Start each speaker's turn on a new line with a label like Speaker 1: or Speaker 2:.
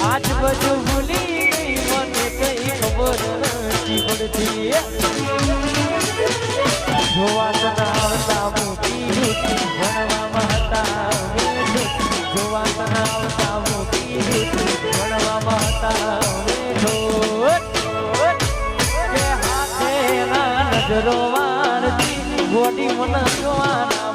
Speaker 1: આજ બધું ભૂલી ગઈ મને કઈ ખબર નથી પડતી જોવા તના આવતા મોટી ભણવામાં હતા જોવા તના આવતા મોટી ભણવામાં હતા હાથે ના નજરો મારતી ગોડી મને જોવાના